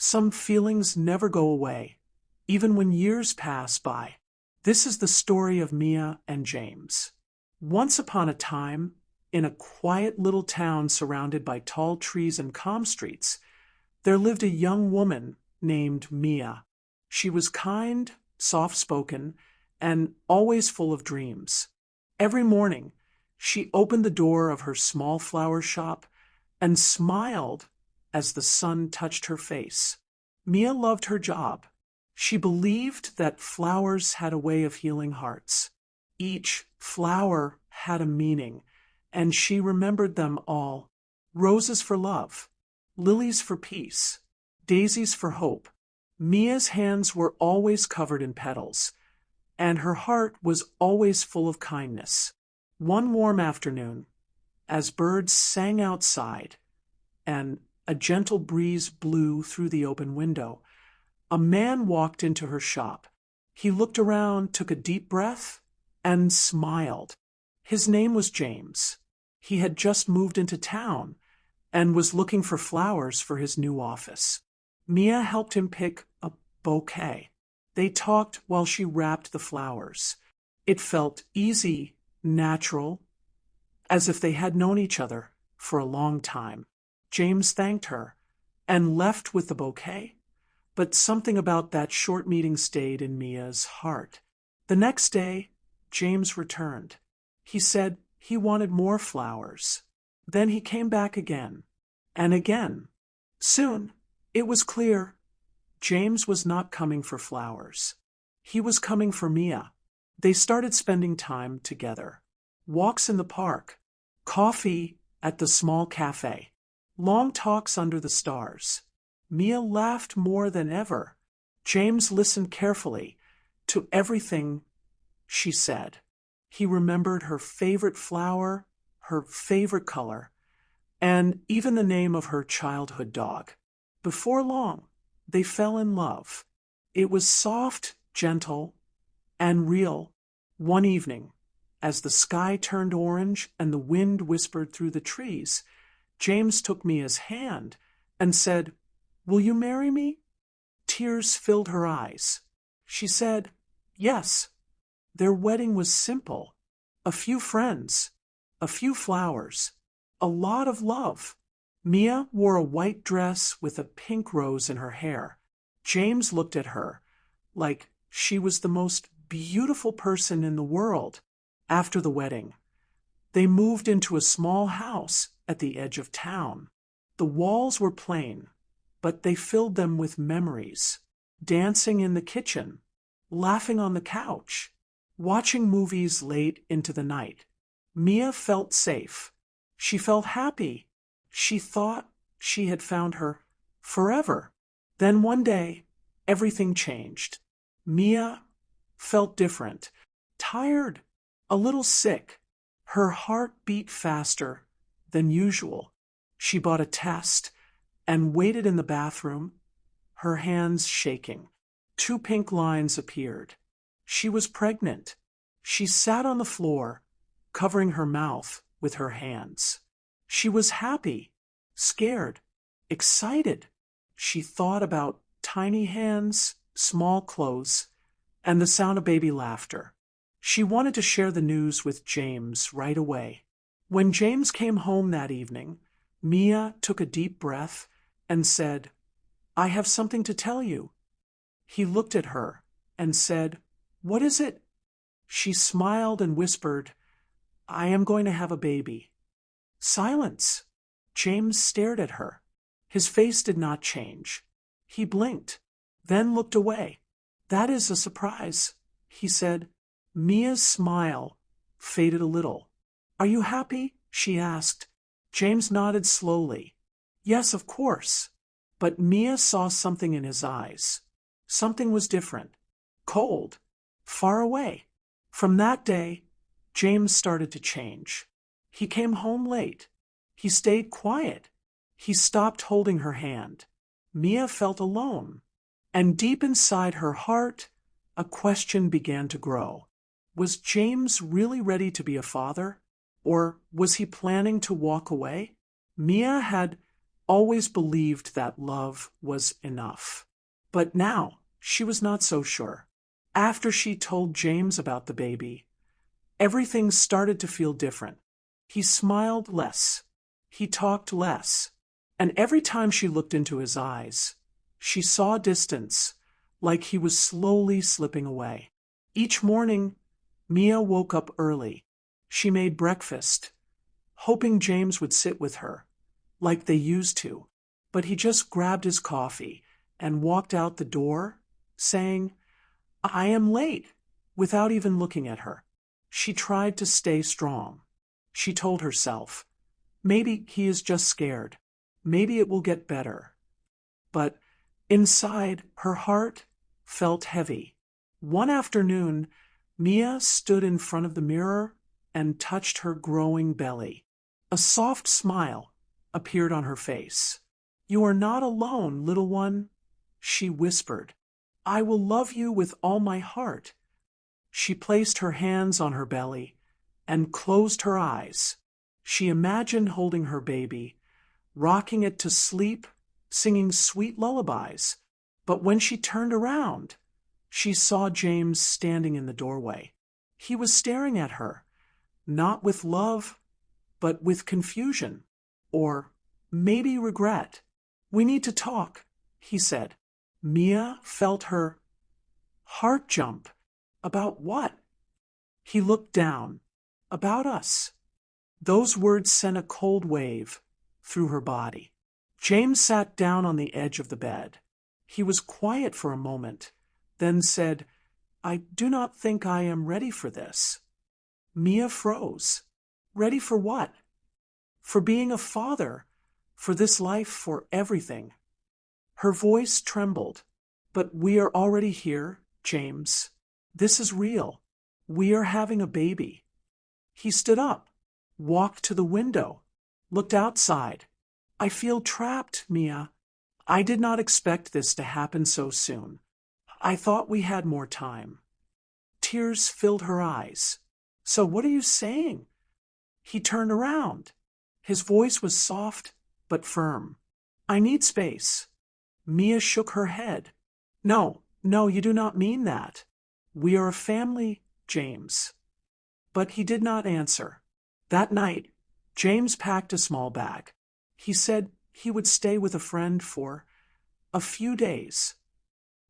Some feelings never go away, even when years pass by. This is the story of Mia and James. Once upon a time, in a quiet little town surrounded by tall trees and calm streets, there lived a young woman named Mia. She was kind, soft-spoken, and always full of dreams. Every morning, she opened the door of her small flower shop and smiled as the sun touched her face. Mia loved her job. She believed that flowers had a way of healing hearts. Each flower had a meaning, and she remembered them all. Roses for love, lilies for peace, daisies for hope. Mia's hands were always covered in petals, and her heart was always full of kindness. One warm afternoon, as birds sang outside and a gentle breeze blew through the open window, a man walked into her shop. He looked around, took a deep breath, and smiled. His name was James. He had just moved into town and was looking for flowers for his new office. Mia helped him pick a bouquet. They talked while she wrapped the flowers. It felt easy, natural, as if they had known each other for a long time. James thanked her and left with the bouquet, but something about that short meeting stayed in Mia's heart. The next day, James returned. He said he wanted more flowers. Then he came back again, and again. Soon, it was clear James was not coming for flowers. He was coming for Mia. They started spending time together. Walks in the park, coffee at the small cafe, long talks under the stars. Mia laughed more than ever. James listened carefully to everything she said. He remembered her favorite flower, her favorite color, and even the name of her childhood dog. Before long, they fell in love. It was soft, gentle, and real. One evening, as the sky turned orange and the wind whispered through the trees, James took Mia's hand and said, "Will you marry me?" Tears filled her eyes. She said, "Yes." Their wedding was simple. A few friends, a few flowers, a lot of love. Mia wore a white dress with a pink rose in her hair. James looked at her like she was the most beautiful person in the world. After the wedding, they moved into a small house at the edge of town. The walls were plain, but they filled them with memories. Dancing in the kitchen, laughing on the couch, watching movies late into the night. Mia felt safe. She felt happy. She thought she had found her forever. Then one day, everything changed. Mia felt different, tired, a little sick. Her heart beat faster than usual. She bought a test and waited in the bathroom, her hands shaking. 2 pink lines appeared. She was pregnant. She sat on the floor, covering her mouth with her hands. She was happy, scared, excited. She thought about tiny hands, small clothes, and the sound of baby laughter. She wanted to share the news with James right away. When James came home that evening, Mia took a deep breath and said, "I have something to tell you." He looked at her and said, "What is it?" She smiled and whispered, "I am going to have a baby." Silence. James stared at her. His face did not change. He blinked, then looked away. "That is a surprise," he said. Mia's smile faded a little. "Are you happy?" she asked. James nodded slowly. "Yes, of course." But Mia saw something in his eyes. Something was different. Cold. Far away. From that day, James started to change. He came home late. He stayed quiet. He stopped holding her hand. Mia felt alone. And deep inside her heart, a question began to grow. Was James really ready to be a father? Or was he planning to walk away? Mia had always believed that love was enough. But now, she was not so sure. After she told James about the baby, everything started to feel different. He smiled less. He talked less. And every time she looked into his eyes, she saw distance, like he was slowly slipping away. Each morning, Mia woke up early. She made breakfast, hoping James would sit with her, like they used to. But he just grabbed his coffee and walked out the door, saying, "I am late," without even looking at her. She tried to stay strong. She told herself, maybe he is just scared. Maybe it will get better. But inside, her heart felt heavy. One afternoon, Mia stood in front of the mirror and touched her growing belly. A soft smile appeared on her face. "You are not alone, little one," she whispered. "I will love you with all my heart." She placed her hands on her belly and closed her eyes. She imagined holding her baby, rocking it to sleep, singing sweet lullabies. But when she turned around, she saw James standing in the doorway. He was staring at her, not with love, but with confusion, or maybe regret. "We need to talk," he said. Mia felt her heart jump. About what? He looked down. About us. Those words sent a cold wave through her body. James sat down on the edge of the bed. He was quiet for a moment, then said, "I do not think I am ready for this." Mia froze. Ready for what? For being a father, for this life, for everything. Her voice trembled. "But we are already here, James. This is real. We are having a baby." He stood up, walked to the window, looked outside. "I feel trapped, Mia. I did not expect this to happen so soon. I thought we had more time." Tears filled her eyes. "So what are you saying?" He turned around. His voice was soft but firm. "I need space." Mia shook her head. "No, no, you do not mean that. We are a family, James." But he did not answer. That night, James packed a small bag. He said he would stay with a friend for a few days.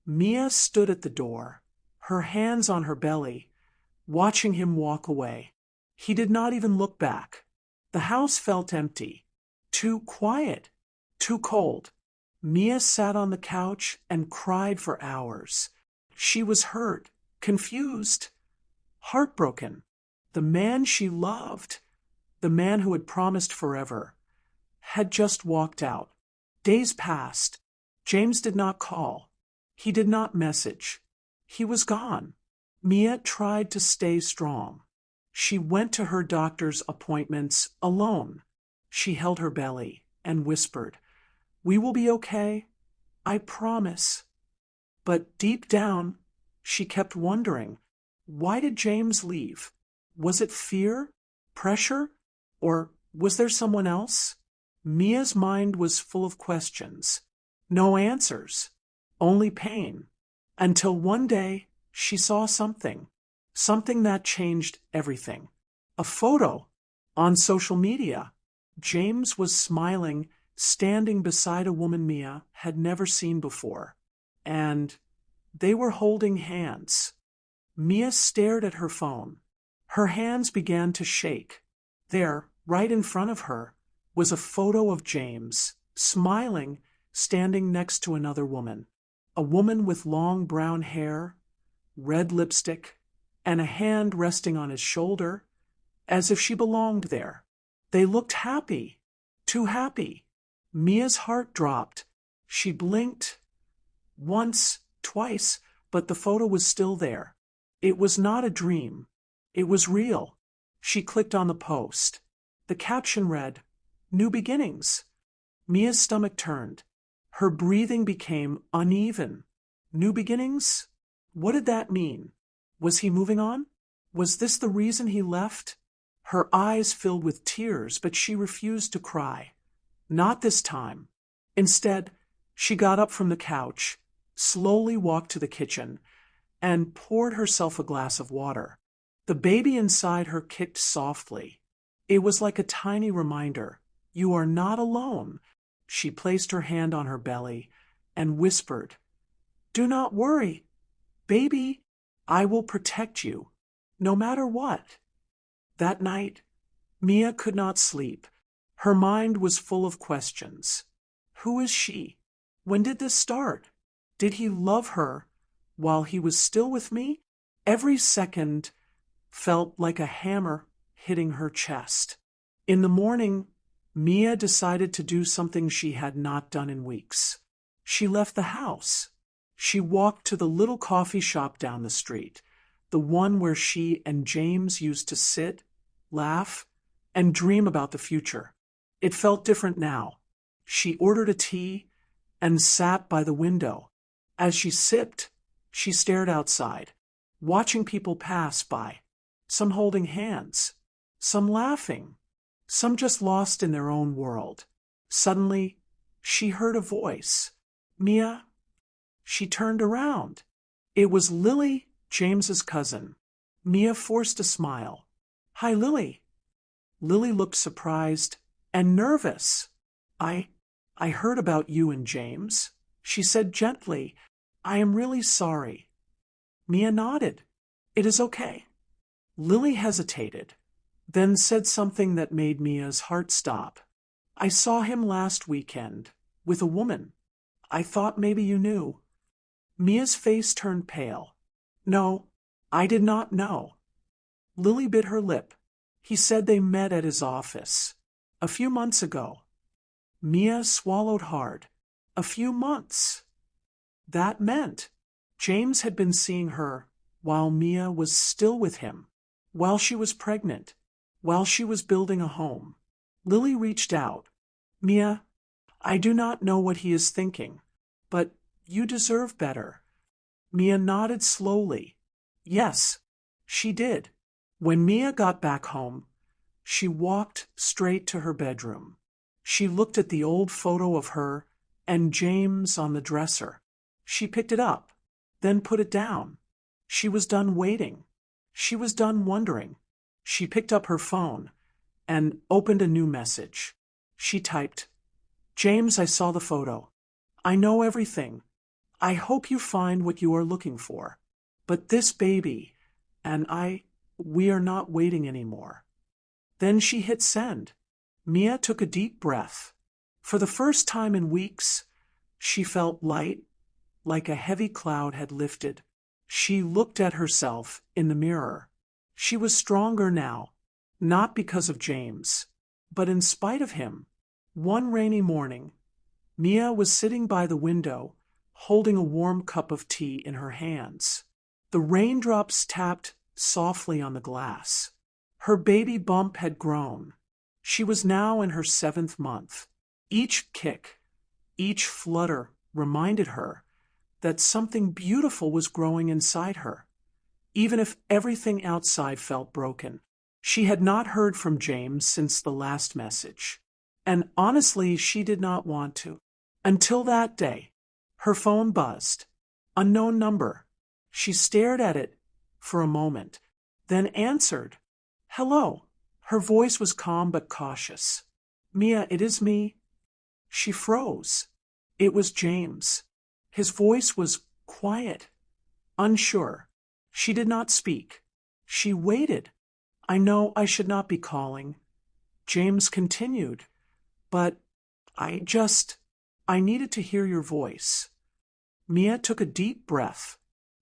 Mia stood at the door, her hands on her belly, watching him walk away. He did not even look back. The house felt empty, too quiet, too cold. Mia sat on the couch and cried for hours. She was hurt, confused, heartbroken. The man she loved, the man who had promised forever, had just walked out. Days passed. James did not call. He did not message. He was gone. Mia tried to stay strong. She went to her doctor's appointments alone. She held her belly and whispered, "We will be okay. I promise." But deep down, she kept wondering, why did James leave? Was it fear, pressure, or was there someone else? Mia's mind was full of questions. No answers, only pain. Until one day, she saw something that changed everything. A photo on social media. James was smiling, standing beside a woman Mia had never seen before. And they were holding hands. Mia stared at her phone. Her hands began to shake. There, right in front of her, was a photo of James, smiling, standing next to another woman. A woman with long brown hair, red lipstick, and a hand resting on his shoulder, as if she belonged there. They looked happy, too happy. Mia's heart dropped. She blinked once, twice, but the photo was still there. It was not a dream. It was real. She clicked on the post. The caption read, "New beginnings." Mia's stomach turned. Her breathing became uneven. New beginnings? What did that mean? Was he moving on? Was this the reason he left? Her eyes filled with tears, but she refused to cry. Not this time. Instead, she got up from the couch, slowly walked to the kitchen, and poured herself a glass of water. The baby inside her kicked softly. It was like a tiny reminder. You are not alone. She placed her hand on her belly and whispered, Do not worry, baby. I will protect you, no matter what. That night, Mia could not sleep. Her mind was full of questions. Who is she? When did this start? Did he love her while he was still with me? Every second felt like a hammer hitting her chest. In the morning, Mia decided to do something she had not done in weeks. She left the house. She walked to the little coffee shop down the street, the one where she and James used to sit, laugh, and dream about the future. It felt different now. She ordered a tea and sat by the window. As she sipped, she stared outside, watching people pass by, some holding hands, some laughing, some just lost in their own world. Suddenly, she heard a voice. Mia? She turned around. It was Lily, James's cousin. Mia forced a smile. Hi, Lily. Lily looked surprised and nervous. I heard about you and James, she said gently. I am really sorry. Mia nodded. It is okay. Lily hesitated, then said something that made Mia's heart stop. I saw him last weekend, with a woman. I thought maybe you knew. Mia's face turned pale. No, I did not know. Lily bit her lip. He said they met at his office. A few months ago. Mia swallowed hard. A few months. That meant James had been seeing her while Mia was still with him, while she was pregnant, while she was building a home. Lily reached out. Mia, I do not know what he is thinking, but you deserve better. Mia nodded slowly. Yes, she did. When Mia got back home, she walked straight to her bedroom. She looked at the old photo of her and James on the dresser. She picked it up, then put it down. She was done waiting. She was done wondering. She picked up her phone and opened a new message. She typed, James, I saw the photo. I know everything. I hope you find what you are looking for. But this baby and we are not waiting anymore. Then she hit send. Mia took a deep breath. For the first time in weeks, she felt light, like a heavy cloud had lifted. She looked at herself in the mirror. She was stronger now, not because of James, but in spite of him. One rainy morning, Mia was sitting by the window, holding a warm cup of tea in her hands. The raindrops tapped softly on the glass. Her baby bump had grown. She was now in her 7th month. Each kick, each flutter reminded her that something beautiful was growing inside her, even if everything outside felt broken. She had not heard from James since the last message, and honestly, she did not want to. Until that day, her phone buzzed. Unknown number. She stared at it for a moment, then answered. Hello. Her voice was calm but cautious. Mia, it is me. She froze. It was James. His voice was quiet, unsure. She did not speak. She waited. I know I should not be calling. James continued. But I needed to hear your voice. Mia took a deep breath.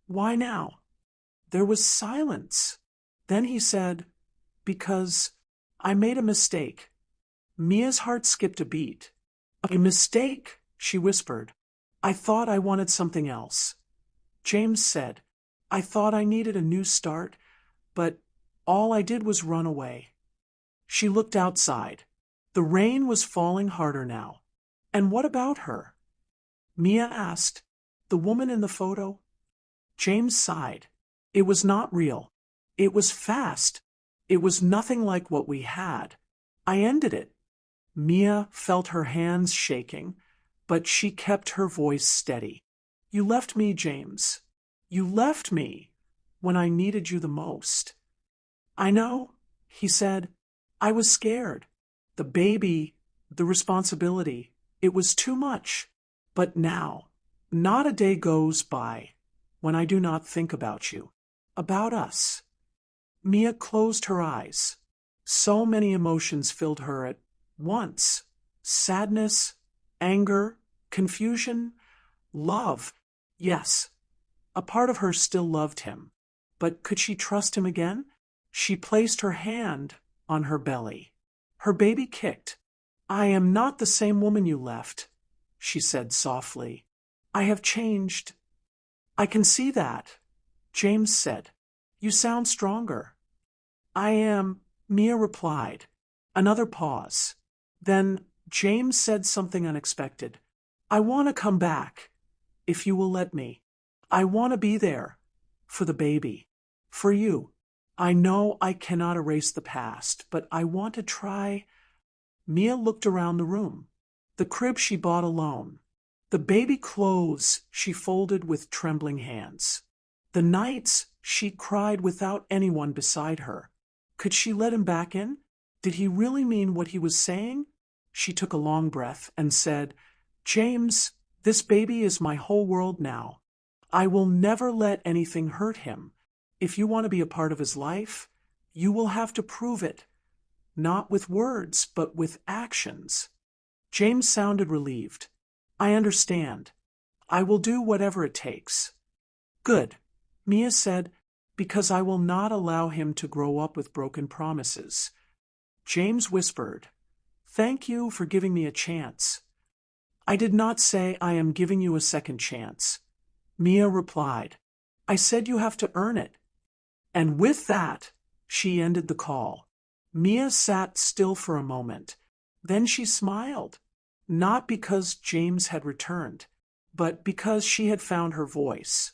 Why now? There was silence. Then he said, Because I made a mistake. Mia's heart skipped a beat. A mistake, she whispered. I thought I wanted something else. James said, I thought I needed a new start, but all I did was run away. She looked outside. The rain was falling harder now. And what about her? Mia asked. The woman in the photo? James sighed. It was not real. It was fast. It was nothing like what we had. I ended it. Mia felt her hands shaking, but she kept her voice steady. You left me, James. You left me when I needed you the most. I know, he said. I was scared. The baby, the responsibility, it was too much. But now, not a day goes by when I do not think about you, about us. Mia closed her eyes. So many emotions filled her at once. Sadness, anger, confusion, love. Yes, a part of her still loved him. But could she trust him again? She placed her hand on her belly. Her baby kicked. I am not the same woman you left, she said softly. I have changed. I can see that, James said. You sound stronger. I am, Mia replied. Another pause. Then James said something unexpected. I want to come back, if you will let me. I want to be there, for the baby, for you. I know I cannot erase the past, but I want to try. Mia looked around the room. The crib she bought alone. The baby clothes she folded with trembling hands. The nights she cried without anyone beside her. Could she let him back in? Did he really mean what he was saying? She took a long breath and said, James, this baby is my whole world now. I will never let anything hurt him. If you want to be a part of his life, you will have to prove it. Not with words, but with actions. James sounded relieved. I understand. I will do whatever it takes. Good, Mia said, because I will not allow him to grow up with broken promises. James whispered, Thank you for giving me a chance. I did not say I am giving you a second chance. Mia replied, I said you have to earn it. And with that, she ended the call. Mia sat still for a moment. Then she smiled, not because James had returned, but because she had found her voice.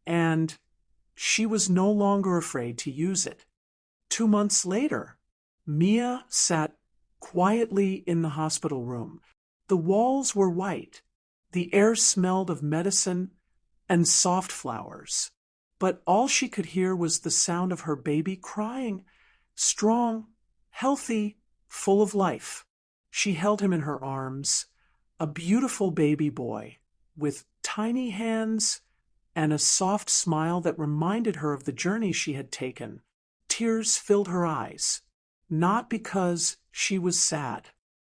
And she was no longer afraid to use it. 2 months later, Mia sat quietly in the hospital room. The walls were white. The air smelled of medicine and soft flowers. But all she could hear was the sound of her baby crying, strong, healthy, full of life. She held him in her arms, a beautiful baby boy, with tiny hands and a soft smile that reminded her of the journey she had taken. Tears filled her eyes, not because she was sad,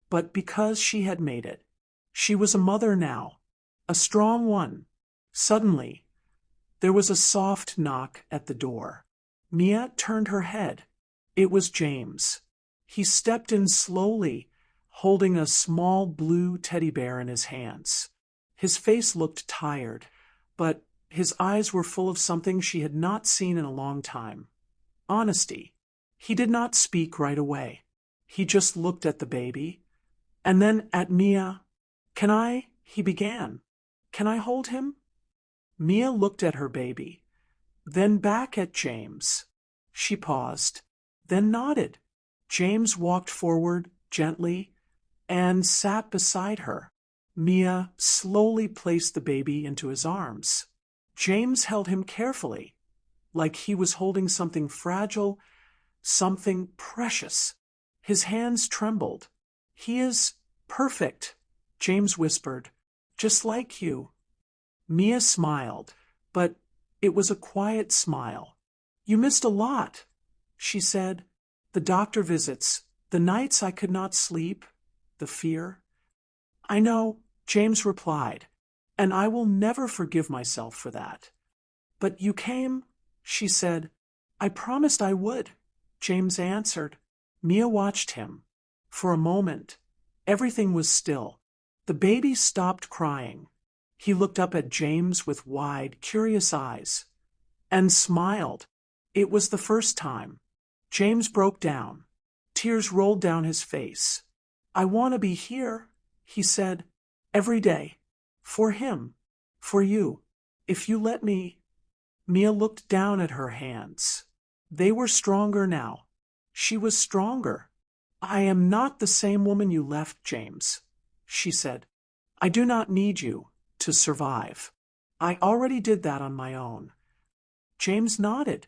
but because she had made it. She was a mother now, a strong one. Suddenly, there was a soft knock at the door. Mia turned her head. It was James. He stepped in slowly, holding a small blue teddy bear in his hands. His face looked tired, but his eyes were full of something she had not seen in a long time. Honesty. He did not speak right away. He just looked at the baby, and then at Mia. Can I? He began. Can I hold him? Mia looked at her baby, then back at James. She paused, then nodded. James walked forward gently and sat beside her. Mia slowly placed the baby into his arms. James held him carefully, like he was holding something fragile, something precious. His hands trembled. He is perfect, James whispered, just like you. Mia smiled, but it was a quiet smile. You missed a lot, she said. The doctor visits, the nights I could not sleep, the fear. I know, James replied, and I will never forgive myself for that. But you came, she said. I promised I would, James answered. Mia watched him. For a moment, everything was still. The baby stopped crying. He looked up at James with wide, curious eyes, and smiled. It was the first time. James broke down. Tears rolled down his face. I want to be here, he said, every day. For him. For you. If you let me. Mia looked down at her hands. They were stronger now. She was stronger. I am not the same woman you left, James, she said. I do not need you to survive. I already did that on my own. James nodded.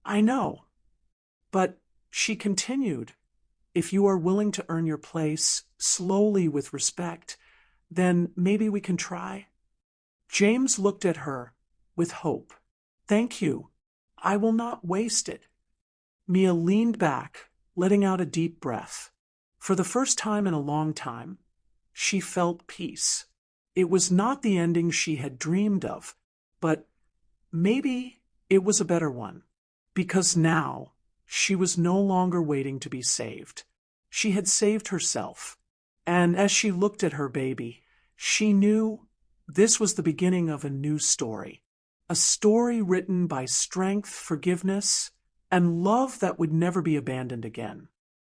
I know. But, she continued, if you are willing to earn your place, slowly with respect, then maybe we can try. James looked at her with hope. Thank you. I will not waste it. Mia leaned back, letting out a deep breath. For the first time in a long time, she felt peace. It was not the ending she had dreamed of, but maybe it was a better one, because now she was no longer waiting to be saved. She had saved herself, and as she looked at her baby, she knew this was the beginning of a new story, a story written by strength, forgiveness, and love that would never be abandoned again.